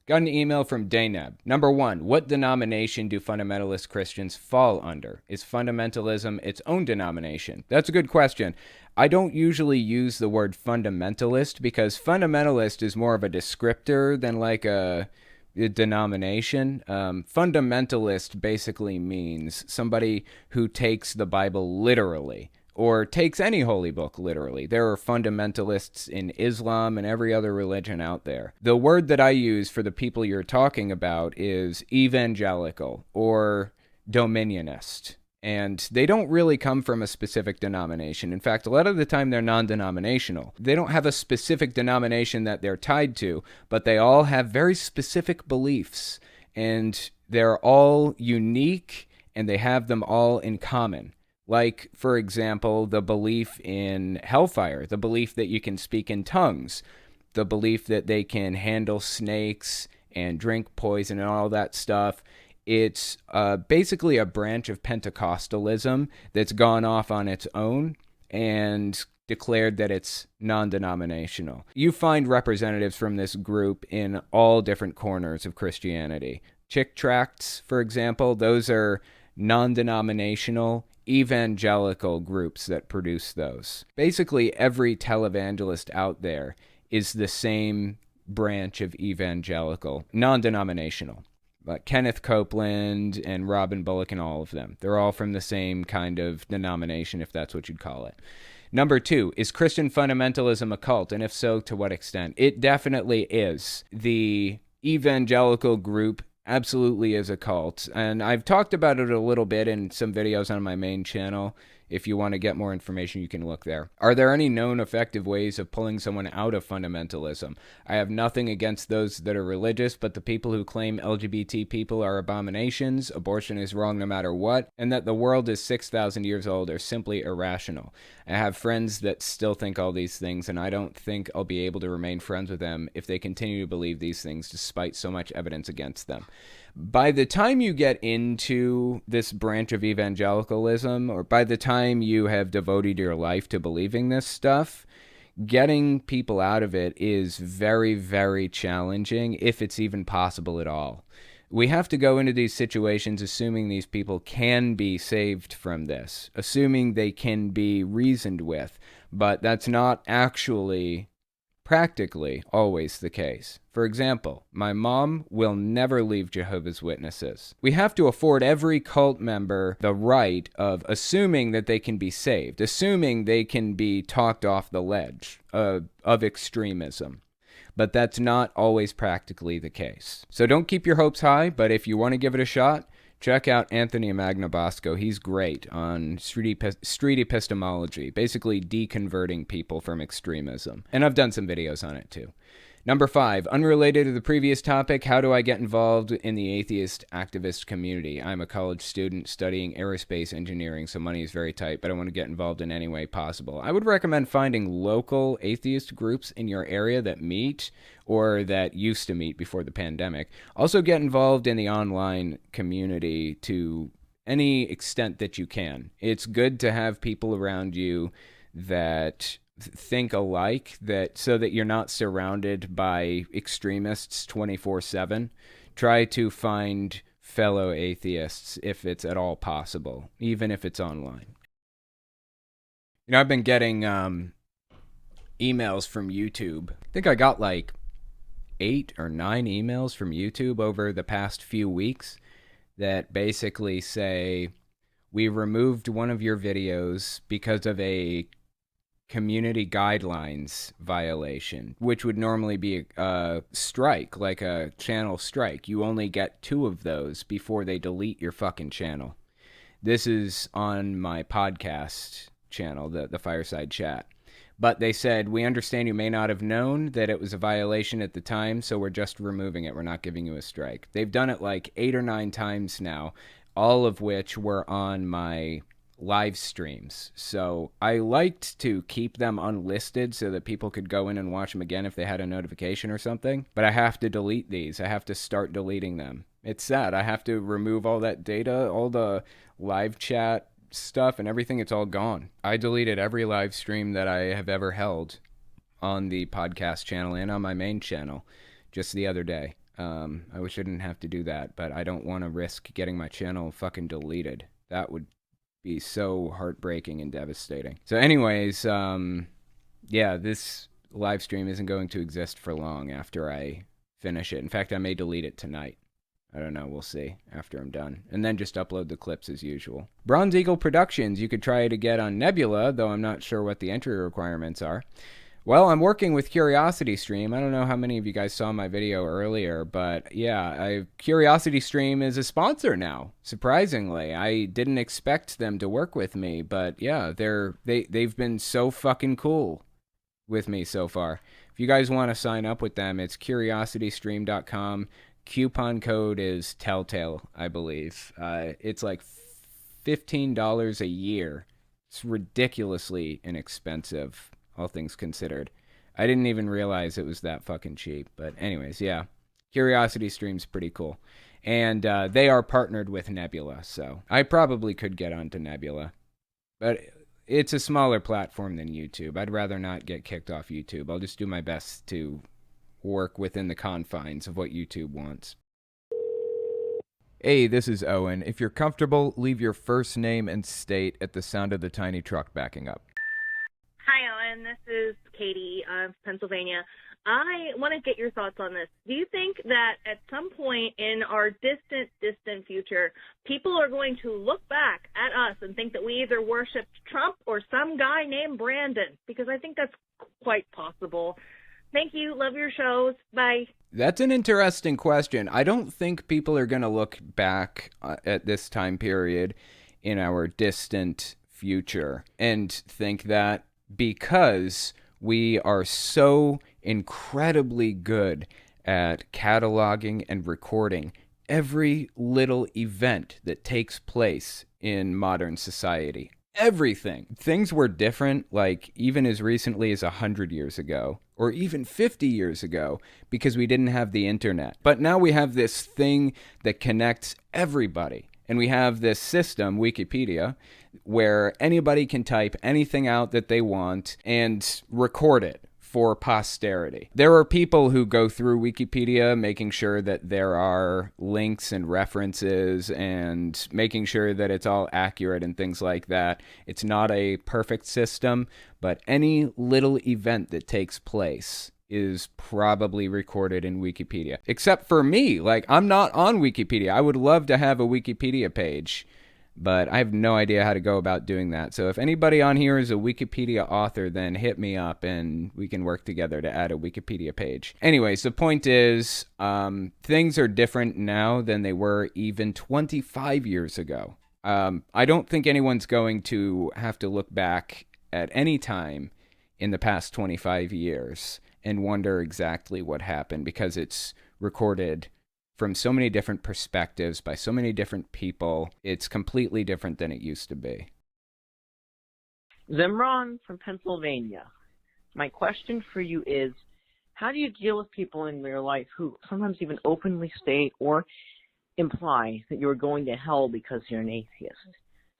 Got an email from Daynab. Number 1, what denomination do fundamentalist Christians fall under? Is fundamentalism its own denomination? That's a good question. I don't usually use the word fundamentalist because fundamentalist is more of a descriptor than like a denomination. Fundamentalist basically means somebody who takes the Bible literally, or takes any holy book literally. There are fundamentalists in Islam and every other religion out there. The word that I use for the people you're talking about is evangelical or dominionist. And they don't really come from a specific denomination. In fact, a lot of the time they're non-denominational. They don't have a specific denomination that they're tied to, but they all have very specific beliefs. And they're all unique, and they have them all in common. Like, for example, the belief in hellfire, the belief that you can speak in tongues, the belief that they can handle snakes and drink poison and all that stuff. It's basically a branch of Pentecostalism that's gone off on its own and declared that it's non-denominational. You find representatives from this group in all different corners of Christianity. Chick tracts, for example, those are non-denominational evangelical groups that produce those. Basically, every televangelist out there is the same branch of evangelical, non-denominational. But Kenneth Copeland and Robin Bullock and all of them, they're all from the same kind of denomination, if that's what you'd call it. Number 2, is Christian fundamentalism a cult? And if so, to what extent? It definitely is. The evangelical group absolutely is a cult, and I've talked about it a little bit in some videos on my main channel. If you want to get more information, you can look there. Are there any known effective ways of pulling someone out of fundamentalism? I have nothing against those that are religious, but the people who claim LGBT people are abominations, abortion is wrong no matter what, and that the world is 6,000 years old are simply irrational. I have friends that still think all these things, and I don't think I'll be able to remain friends with them if they continue to believe these things despite so much evidence against them. By the time you get into this branch of evangelicalism, or by the time you have devoted your life to believing this stuff, getting people out of it is very, very challenging, if it's even possible at all. We have to go into these situations assuming these people can be saved from this, assuming they can be reasoned with, but that's not actually practically always the case. For example, my mom will never leave Jehovah's Witnesses. We have to afford every cult member the right of assuming that they can be saved, assuming they can be talked off the ledge of extremism. But that's not always practically the case. So don't keep your hopes high, but if you want to give it a shot, check out Anthony Magnabosco. He's great on street epistemology, basically deconverting people from extremism. And I've done some videos on it too. Number 5, unrelated to the previous topic, how do I get involved in the atheist activist community? I'm a college student studying aerospace engineering, so money is very tight, but I want to get involved in any way possible. I would recommend finding local atheist groups in your area that meet, or that used to meet before the pandemic. Also get involved in the online community to any extent that you can. It's good to have people around you that think alike, that so that you're not surrounded by extremists 24/7. Try to find fellow atheists if it's at all possible, even if it's online. You know, I've been getting emails from YouTube. I think I got like 8 or 9 emails from YouTube over the past few weeks that basically say, we removed one of your videos because of a community guidelines violation, which would normally be a strike, like a channel strike. You only get 2 of those before they delete your fucking channel. This is on my podcast channel, the Fireside Chat. But they said, we understand you may not have known that it was a violation at the time, so we're just removing it. We're not giving you a strike. They've done it like 8 or 9 times now, all of which were on my live streams. So I liked to keep them unlisted so that people could go in and watch them again if they had a notification or something. But I have to delete these. I have to start deleting them. It's sad. I have to remove all that data, all the live chat stuff and everything. It's all gone. I deleted every live stream that I have ever held on the podcast channel and on my main channel just the other day. I wish I didn't have to do that, but I don't want to risk getting my channel fucking deleted. That would be so heartbreaking and devastating. So anyways, yeah, this live stream isn't going to exist for long after I finish it. In fact, I may delete it tonight. I don't know. We'll see after I'm done. And then just upload the clips as usual. Bronze Eagle Productions. You could try to get on Nebula, though I'm not sure what the entry requirements are. Well, I'm working with CuriosityStream. I don't know how many of you guys saw my video earlier, but yeah, CuriosityStream is a sponsor now, surprisingly. I didn't expect them to work with me, but yeah, they've been so fucking cool with me so far. If you guys want to sign up with them, it's curiositystream.com. Coupon code is Telltale, I believe. It's like $15 a year. It's ridiculously inexpensive, all things considered. I didn't even realize it was that fucking cheap. But anyways, yeah. CuriosityStream's pretty cool. And they are partnered with Nebula, so I probably could get onto Nebula. But it's a smaller platform than YouTube. I'd rather not get kicked off YouTube. I'll just do my best to work within the confines of what YouTube wants. Hey, this is Owen. If you're comfortable, leave your first name and state at the sound of the tiny truck backing up. Hi, Owen. This is Katie of Pennsylvania. I want to get your thoughts on this. Do you think that at some point in our distant future, people are going to look back at us and think that we either worshipped Trump or some guy named Brandon? Because I think that's quite possible. Thank you. Love your shows. Bye. That's an interesting question. I don't think people are going to look back at this time period in our distant future and think that because we are so incredibly good at cataloging and recording every little event that takes place in modern society. Everything. Things were different, like even as recently as 100 years ago, or even 50 years ago, because we didn't have the internet. But now we have this thing that connects everybody. And we have this system, Wikipedia, where anybody can type anything out that they want and record it for posterity. There are people who go through Wikipedia making sure that there are links and references and making sure that it's all accurate and things like that. It's not a perfect system, but any little event that takes place is probably recorded in Wikipedia. Except for me, like I'm not on Wikipedia. I would love to have a Wikipedia page, but I have no idea how to go about doing that. So if anybody on here is a Wikipedia author, then hit me up and we can work together to add a Wikipedia page. Anyways, the point is, things are different now than they were even 25 years ago. I don't think anyone's going to have to look back at any time in the past 25 years and wonder exactly what happened because it's recorded from so many different perspectives by so many different people. It's completely different than it used to be. Zimron from Pennsylvania. My question for you is, how do you deal with people in your life who sometimes even openly state or imply that you're going to hell because you're an atheist?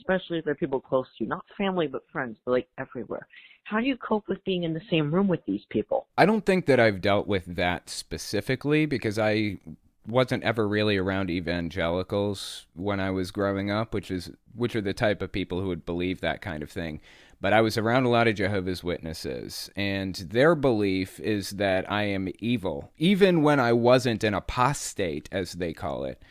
Especially if they're people close to you, not family but friends, but like everywhere. How do you cope with being in the same room with these people? I don't think that I've dealt with that specifically because I wasn't ever really around evangelicals when I was growing up, which are the type of people who would believe that kind of thing. But I was around a lot of Jehovah's Witnesses, and their belief is that I am evil, even when I wasn't an apostate, as they call it.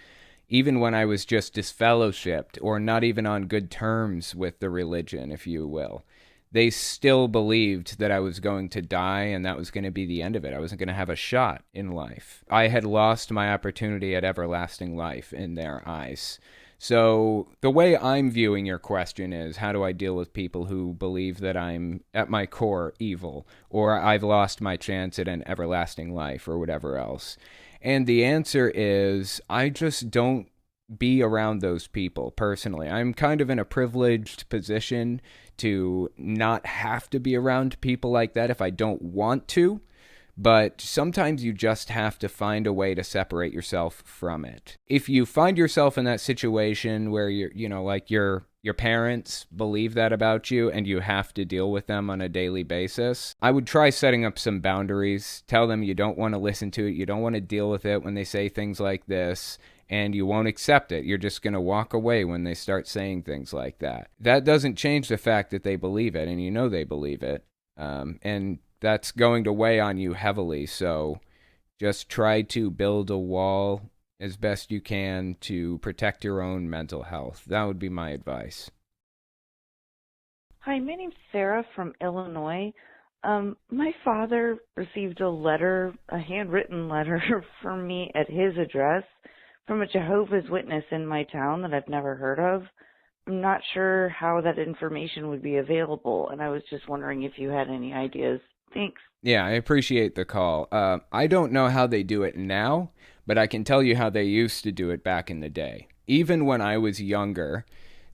Even when I was just disfellowshipped or not even on good terms with the religion, if you will. They still believed that I was going to die and that was going to be the end of it. I wasn't going to have a shot in life. I had lost my opportunity at everlasting life in their eyes. So the way I'm viewing your question is, how do I deal with people who believe that I'm, at my core, evil, or I've lost my chance at an everlasting life, or whatever else? And the answer is, I just don't be around those people personally. I'm kind of in a privileged position to not have to be around people like that if I don't want to. but sometimes you just have to find a way to separate yourself from it. If you find yourself in that situation where your parents believe that about you and you have to deal with them on a daily basis, I would try setting up some boundaries. Tell them you don't want to listen to it, you don't want to deal with it when they say things like this, and you won't accept it. You're just going to walk away when they start saying things like that. That doesn't change the fact that they believe it, and you know they believe it. And that's going to weigh on you heavily. So just try to build a wall as best you can to protect your own mental health. That would be my advice. Hi, my name's Sarah from Illinois. My father received a handwritten letter from me at his address from a Jehovah's Witness in my town that I've never heard of. I'm not sure how that information would be available, and I was just wondering if you had any ideas. Thanks. Yeah, I appreciate the call. I don't know how they do it now, but I can tell you how they used to do it back in the day. Even when I was younger,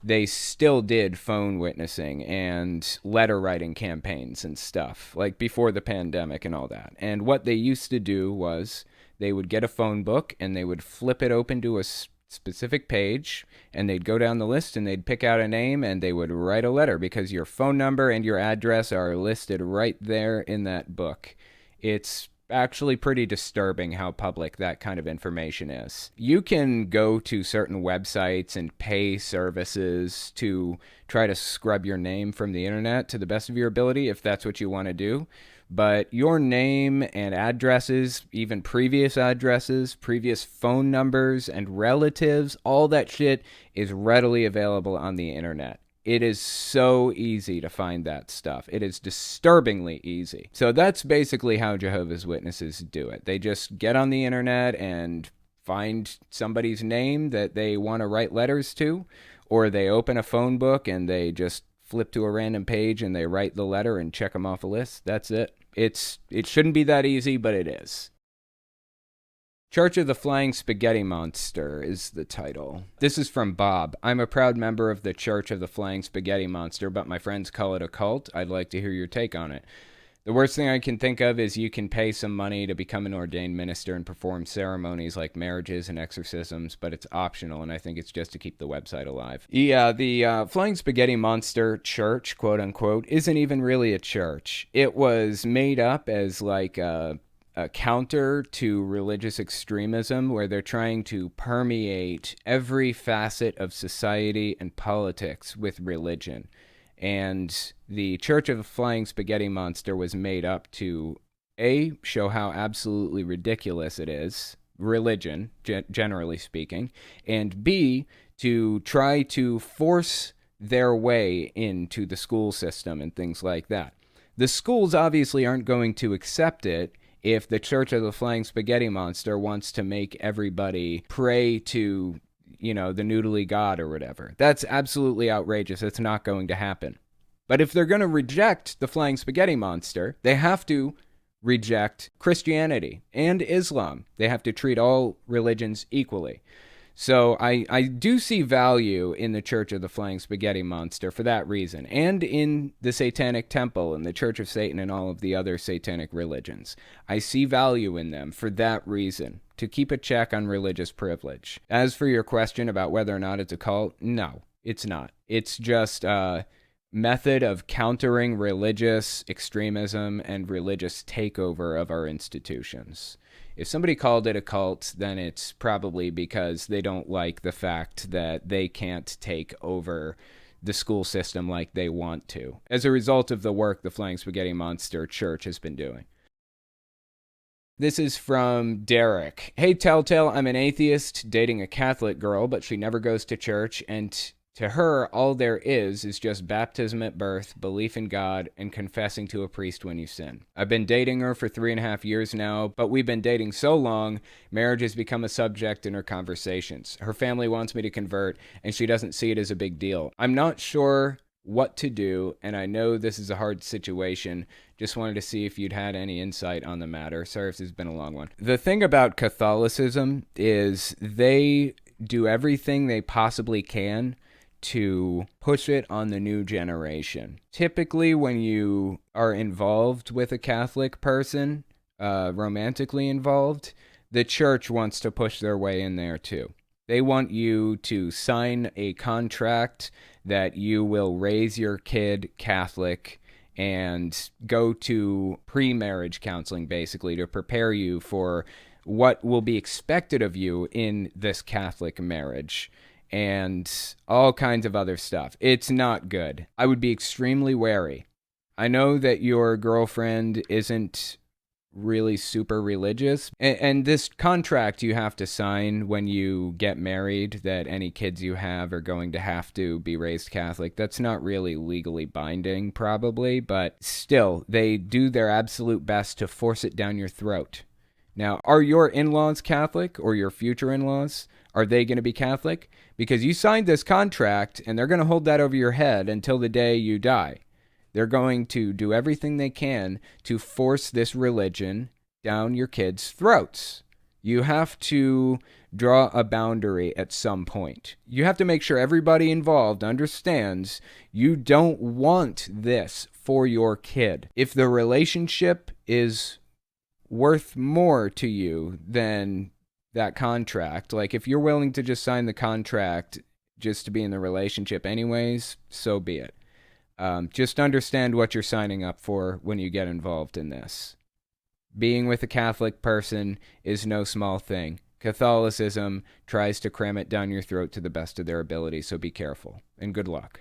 they still did phone witnessing and letter writing campaigns and stuff, like before the pandemic and all that. And what they used to do was they would get a phone book and they would flip it open to a specific page, and they'd go down the list and they'd pick out a name and they would write a letter, because your phone number and your address are listed right there in that book. It's actually pretty disturbing how public that kind of information is. You can go to certain websites and pay services to try to scrub your name from the internet to the best of your ability if that's what you want to do. But your name and addresses, even previous addresses, previous phone numbers and relatives, all that shit is readily available on the internet. It is so easy to find that stuff. It is disturbingly easy. So that's basically how Jehovah's Witnesses do it. They just get on the internet and find somebody's name that they want to write letters to, or they open a phone book and they just flip to a random page and they write the letter and check them off a list. That's it. It shouldn't be that easy, but it is. Church of the Flying Spaghetti Monster is the title. This is from Bob. I'm a proud member of the Church of the Flying Spaghetti Monster, but my friends call it a cult. I'd like to hear your take on it. The worst thing I can think of is you can pay some money to become an ordained minister and perform ceremonies like marriages and exorcisms, but it's optional, and I think it's just to keep the website alive. Yeah, the Flying Spaghetti Monster Church, quote-unquote, isn't even really a church. It was made up as like a counter to religious extremism, where they're trying to permeate every facet of society and politics with religion. And the Church of the Flying Spaghetti Monster was made up to, A, show how absolutely ridiculous it is, religion, generally speaking, and B, to try to force their way into the school system and things like that. The schools obviously aren't going to accept it if the Church of the Flying Spaghetti Monster wants to make everybody pray to, the noodly god or whatever. That's absolutely outrageous. It's not going to happen. But if they're going to reject the Flying Spaghetti Monster, they have to reject Christianity and Islam. They have to treat all religions equally. So I do see value in the Church of the Flying Spaghetti Monster for that reason, and in the Satanic Temple and the Church of Satan and all of the other satanic religions. I see value in them for that reason, to keep a check on religious privilege. As for your question about whether or not it's a cult, no, it's not. It's just a method of countering religious extremism and religious takeover of our institutions. If somebody called it a cult, then it's probably because they don't like the fact that they can't take over the school system like they want to, as a result of the work the Flying Spaghetti Monster Church has been doing. This is from Derek. Hey, Telltale, I'm an atheist dating a Catholic girl, but she never goes to church, and to her, all there is just baptism at birth, belief in God, and confessing to a priest when you sin. I've been dating her for 3.5 years now, but we've been dating so long, marriage has become a subject in her conversations. Her family wants me to convert, and she doesn't see it as a big deal. I'm not sure what to do, and I know this is a hard situation. Just wanted to see if you'd had any insight on the matter. Sorry if this has been a long one. The thing about Catholicism is they do everything they possibly can to push it on the new generation. Typically, when you are involved with a Catholic person, romantically involved, the church wants to push their way in there too. They want you to sign a contract that you will raise your kid Catholic and go to pre-marriage counseling, basically, to prepare you for what will be expected of you in this Catholic marriage and all kinds of other stuff. It's not good. I would be extremely wary. I know that your girlfriend isn't really super religious, and this contract you have to sign when you get married, that any kids you have are going to have to be raised Catholic, that's not really legally binding probably, but still, they do their absolute best to force it down your throat. Now, are your in-laws Catholic, or your future in-laws? Are they going to be Catholic? Because you signed this contract, and they're going to hold that over your head until the day you die. They're going to do everything they can to force this religion down your kids' throats. You have to draw a boundary at some point. You have to make sure everybody involved understands you don't want this for your kid. If the relationship is worth more to you than that contract, like if you're willing to just sign the contract just to be in the relationship anyways, so be it. Just understand what you're signing up for when you get involved in this. Being with a Catholic person is no small thing. Catholicism tries to cram it down your throat to the best of their ability, so be careful, and good luck.